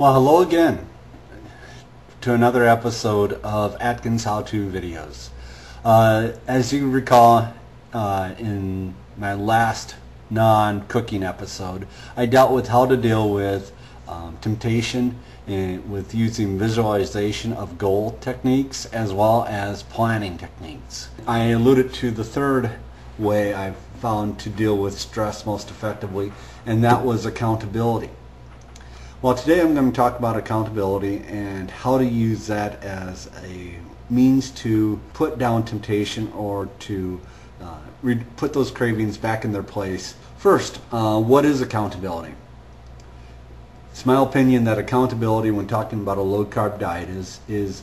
Well, hello again to another episode of Atkins how-to videos. As you recall, in my last non-cooking episode, I dealt with how to deal with temptation and with using visualization of goal techniques as well as planning techniques. I alluded to the third way I've found to deal with stress most effectively, and that was accountability. Well, today I'm going to talk about accountability and how to use that as a means to put down temptation or to put those cravings back in their place. First, what is accountability? It's my opinion that accountability, when talking about a low-carb diet, is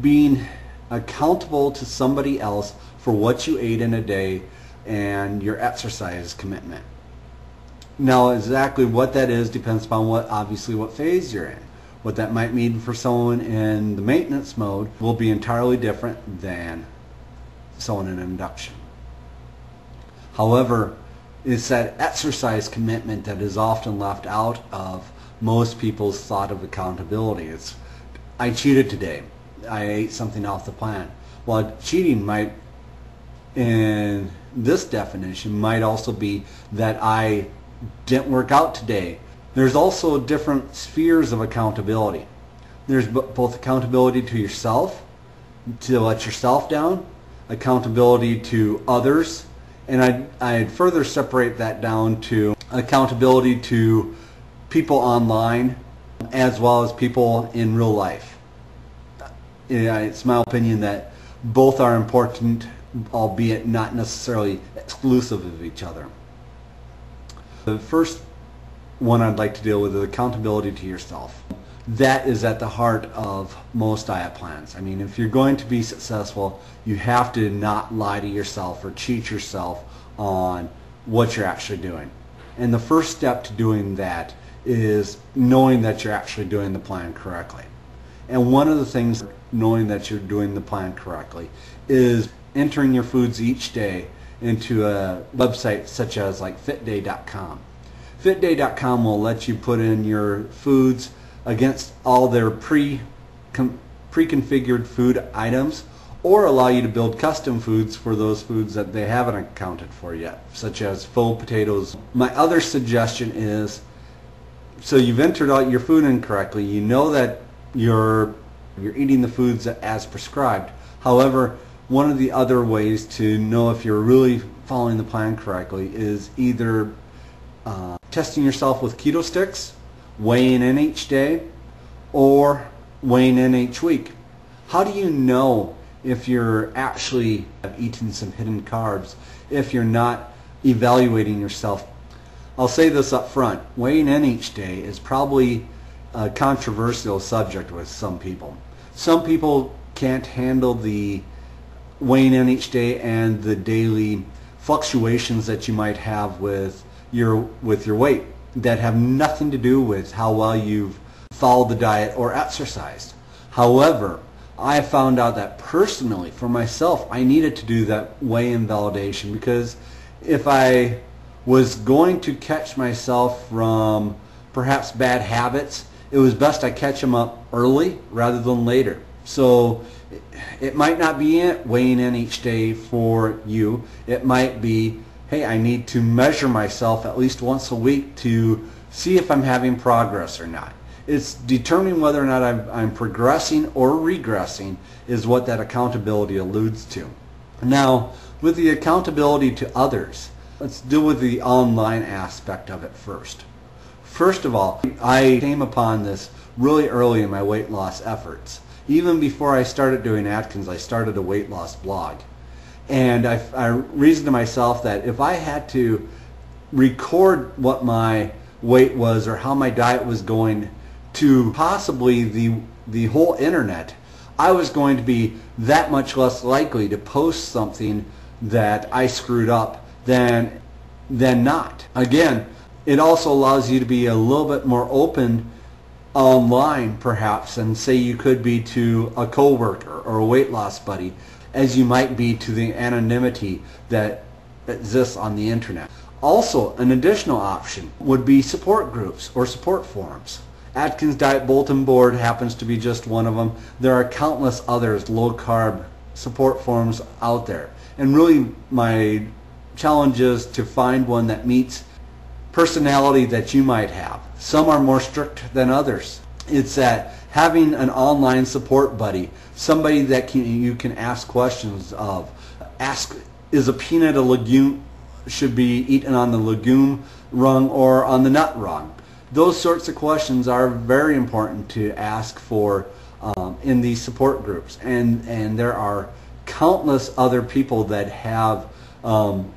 being accountable to somebody else for what you ate in a day and your exercise commitment. Now, exactly what that is depends upon obviously what phase you're in. What that might mean for someone in the maintenance mode will be entirely different than someone in induction. However, it's that exercise commitment that is often left out of most people's thought of accountability. It's, I cheated today. I ate something off the plan. Well, cheating might, in this definition, might also be that I didn't work out today. There's also different spheres of accountability. There's both accountability to yourself, to let yourself down, accountability to others, and I'd further separate that down to accountability to people online as well as people in real life. It's my opinion that both are important, albeit not necessarily exclusive of each other. The first one I'd like to deal with is accountability to yourself. That is at the heart of most diet plans. I mean, if you're going to be successful, you have to not lie to yourself or cheat yourself on what you're actually doing. And the first step to doing that is knowing that you're actually doing the plan correctly. And one of the things knowing that you're doing the plan correctly is entering your foods each day into a website such as like fitday.com. Fitday.com will let you put in your foods against all their pre-configured food items, or allow you to build custom foods for those foods that they haven't accounted for yet, such as faux potatoes. My other suggestion is, so you've entered out your food incorrectly, you know that you're eating the foods as prescribed. However, one of the other ways to know if you're really following the plan correctly is either testing yourself with keto sticks, weighing in each day, or weighing in each week. How do you know if you're actually eating some hidden carbs if you're not evaluating yourself? I'll say this up front. Weighing in each day is probably a controversial subject with some people. Some people can't handle the weighing in each day and the daily fluctuations that you might have with your weight that have nothing to do with how well you've followed the diet or exercised. However, I found out that personally, for myself, I needed to do that weigh-in validation, because if I was going to catch myself from perhaps bad habits, it was best I catch them up early rather than later. So it might not be weighing in each day for you. It might be, hey, I need to measure myself at least once a week to see if I'm having progress or not. It's determining whether or not I'm progressing or regressing is what that accountability alludes to. Now, with the accountability to others, let's deal with the online aspect of it first. First of all, I came upon this really early in my weight loss efforts. Even before I started doing Atkins, I started a weight loss blog. And I reasoned to myself that if I had to record what my weight was or how my diet was going to possibly the whole internet, I was going to be that much less likely to post something that I screwed up than not. Again, it also allows you to be a little bit more open online perhaps, and say you could be to a coworker or a weight loss buddy as you might be to the anonymity that exists on the internet. Also, an additional option would be support groups or support forums. Atkins Diet Bulletin Board happens to be just one of them. There are countless others, low-carb support forums out there. And really my challenge is to find one that meets personality that you might have. Some are more strict than others. It's that having an online support buddy, somebody that you can ask questions of. Ask, is a peanut a legume, should be eaten on the legume rung or on the nut rung? Those sorts of questions are very important to ask for in these support groups. And there are countless other people that have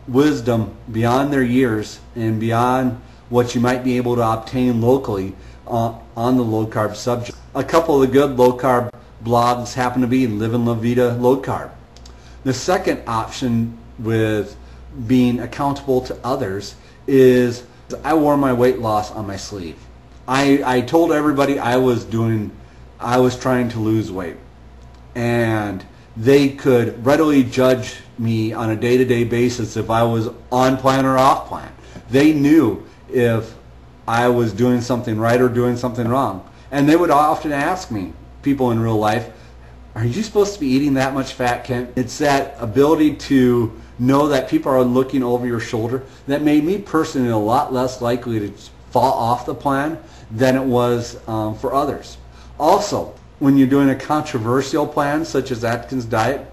wisdom beyond their years and beyond what you might be able to obtain locally on the low-carb subject. A couple of the good low-carb blogs happen to be Live and La Vida Low Carb. The second option with being accountable to others is I wore my weight loss on my sleeve. I told everybody I was trying to lose weight, and they could readily judge me on a day-to-day basis if I was on plan or off plan. They knew if I was doing something right or doing something wrong. And they would often ask me, people in real life, are you supposed to be eating that much fat, Kent? It's that ability to know that people are looking over your shoulder that made me personally a lot less likely to fall off the plan than it was for others. Also, when you're doing a controversial plan such as Atkins Diet,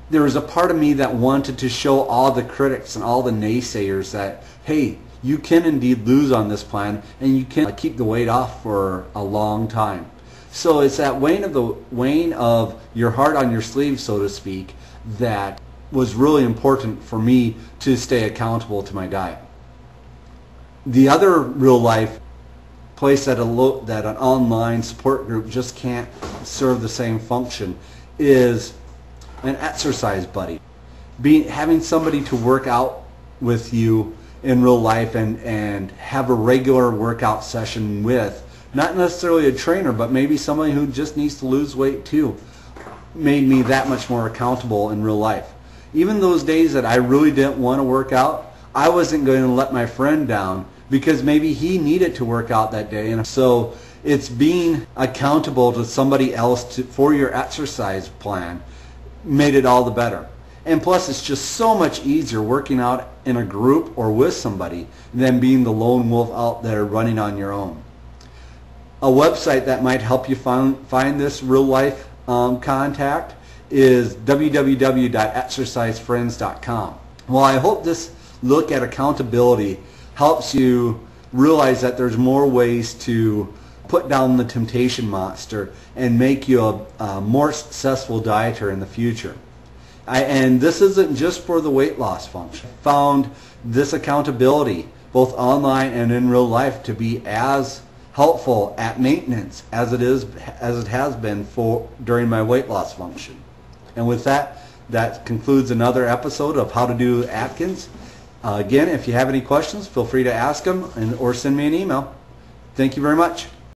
there was a part of me that wanted to show all the critics and all the naysayers that, hey, you can indeed lose on this plan and you can keep the weight off for a long time. So it's that weighing of your heart on your sleeve, so to speak, that was really important for me to stay accountable to my diet. The other real life place that an online support group just can't serve the same function is an exercise buddy. Having somebody to work out with you in real life and have a regular workout session with, not necessarily a trainer, but maybe somebody who just needs to lose weight too, made me that much more accountable in real life. Even those days that I really didn't want to work out, I wasn't going to let my friend down because maybe he needed to work out that day. And so it's being accountable to somebody else for your exercise plan made it all the better. And plus, it's just so much easier working out in a group or with somebody than being the lone wolf out there running on your own. A website that might help you find this real life contact is www.exercisefriends.com. Well, I hope this look at accountability helps you realize that there's more ways to put down the temptation monster and make you a more successful dieter in the future. And this isn't just for the weight loss function. I found this accountability, both online and in real life, to be as helpful at maintenance as it has been during my weight loss function. And with that, that concludes another episode of How to Do Atkins. Again, if you have any questions, feel free to ask them or send me an email. Thank you very much.